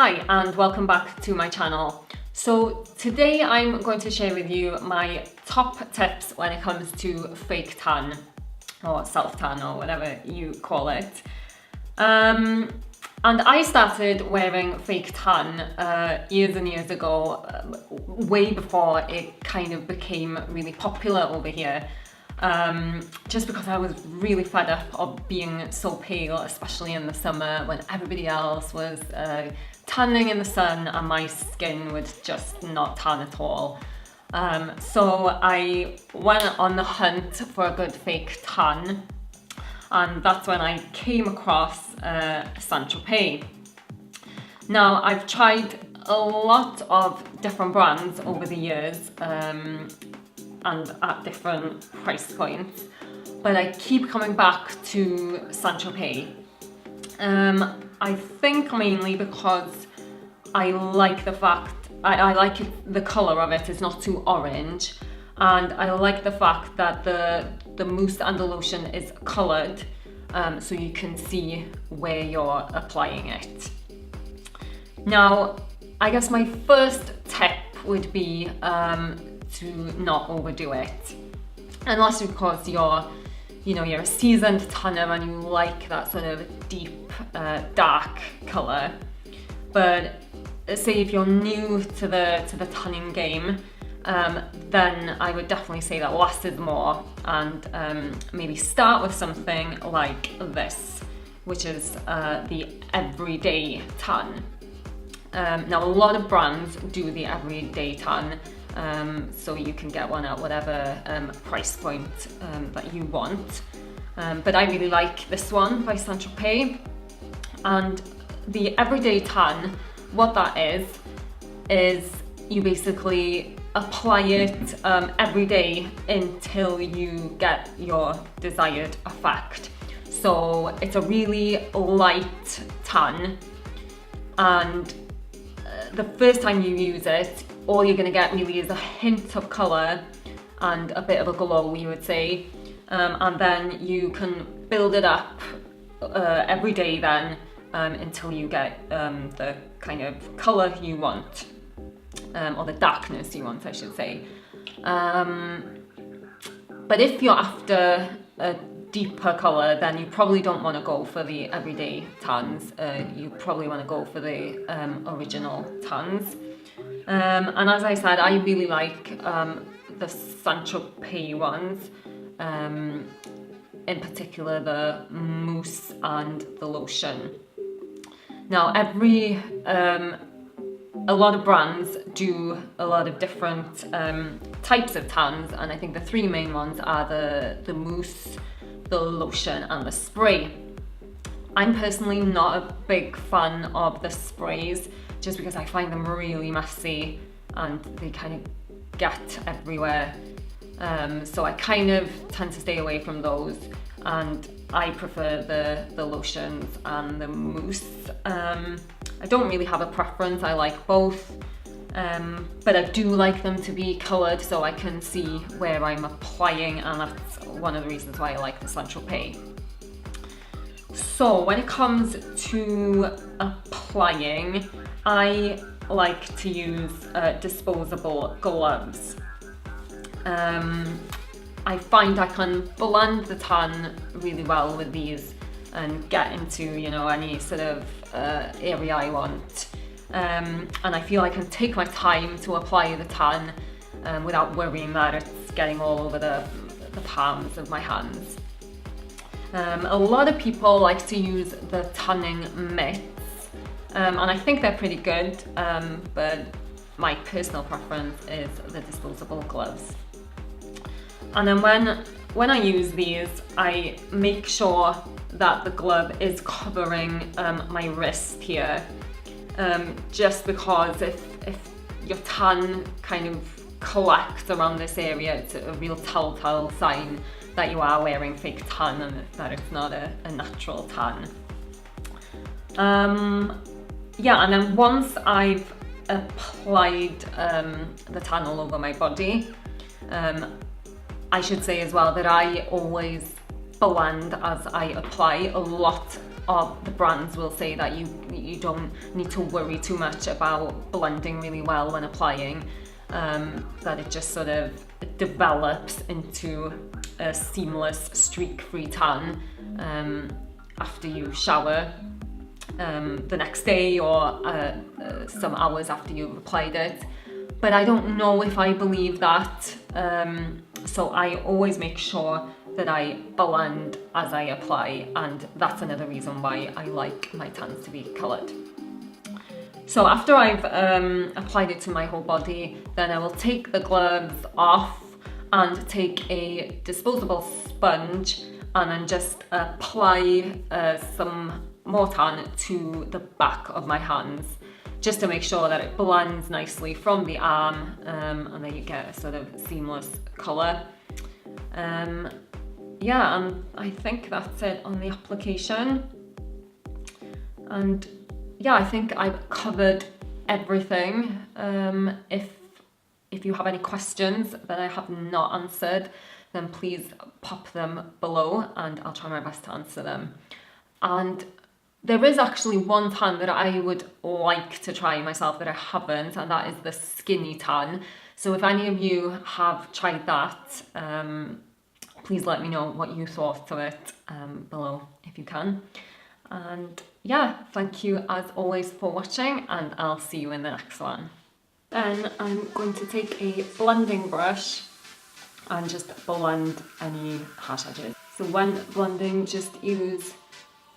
Hi and welcome back to my channel. So today I'm going to share with you my top tips when it comes to fake tan or self-tan or whatever you call it. And I started wearing fake tan years and years ago, way before it kind of became really popular over here. Just because I was really fed up of being so pale, especially in the summer when everybody else was tanning in the sun and my skin was just not tan at all. So I went on the hunt for a good fake tan, and that's when I came across Saint-Tropez. Now I've tried a lot of different brands over the years, and at different price points, but I keep coming back to Saint-Tropez. I think mainly because I like the fact, I like the colour of it, it's not too orange, and I like the fact that the mousse and the lotion is coloured, so you can see where you're applying it. Now, I guess my first tip would be to not overdo it, unless of course you're a seasoned tanner and you like that sort of deep dark colour. But say if you're new to the tanning game, then I would definitely say that less is more, and maybe start with something like this, which is the everyday tan. Now a lot of brands do the everyday tan, so you can get one at whatever price point that you want. But I really like this one by Saint-Tropez. And the everyday tan, what that is you basically apply it every day until you get your desired effect. So it's a really light tan, and the first time you use it, all you're going to get really is a hint of colour and a bit of a glow, you would say, and then you can build it up every day then until you get the kind of colour you want, or the darkness you want, I should say. But if you're after a deeper colour, then you probably don't want to go for the everyday tans. You probably want to go for the original tans. And as I said, I really like the Saint-Tropez ones, in particular the mousse and the lotion. Now a lot of brands do a lot of different types of tans, and I think the three main ones are the mousse, the lotion and the spray. I'm personally not a big fan of the sprays, just because I find them really messy and they kind of get everywhere. So I kind of tend to stay away from those, and I prefer the lotions and the mousse. I don't really have a preference, I like both, but I do like them to be coloured so I can see where I'm applying, and that's one of the reasons why I like the Saint-Tropez. So when it comes to applying, I like to use disposable gloves. I find I can blend the tan really well with these and get into any sort of area I want, and I feel I can take my time to apply the tan without worrying that it's getting all over the palms of my hands. A lot of people like to use the tanning mitts, and I think they're pretty good, but my personal preference is the disposable gloves. And then when I use these, I make sure that the glove is covering my wrist here, just because if your tan kind of collects around this area, it's a real telltale sign that you are wearing fake tan and that it's not a natural tan. Yeah, and then once I've applied the tan all over my body, I should say as well that I always blend as I apply. A lot of the brands will say that you don't need to worry too much about blending really well when applying, that it just sort of develops into a seamless streak-free tan after you shower the next day or some hours after you've applied it. But I don't know if I believe that, so I always make sure that I blend as I apply, and that's another reason why I like my tans to be coloured. So after I've applied it to my whole body, then I will take the gloves off and take a disposable sponge and then just apply some more tan to the back of my hands, just to make sure that it blends nicely from the arm, and then you get a sort of seamless colour. Yeah, and I think that's it on the application. And yeah, I think I've covered everything. If you have any questions that I have not answered, then please pop them below and I'll try my best to answer them. And there is actually one tan that I would like to try myself that I haven't, and that is the skinny tan. So if any of you have tried that, please let me know what you thought of it below if you can. And yeah, thank you as always for watching, and I'll see you in the next one. Then I'm going to take a blending brush and just blend any harsh edges. So when blending, just use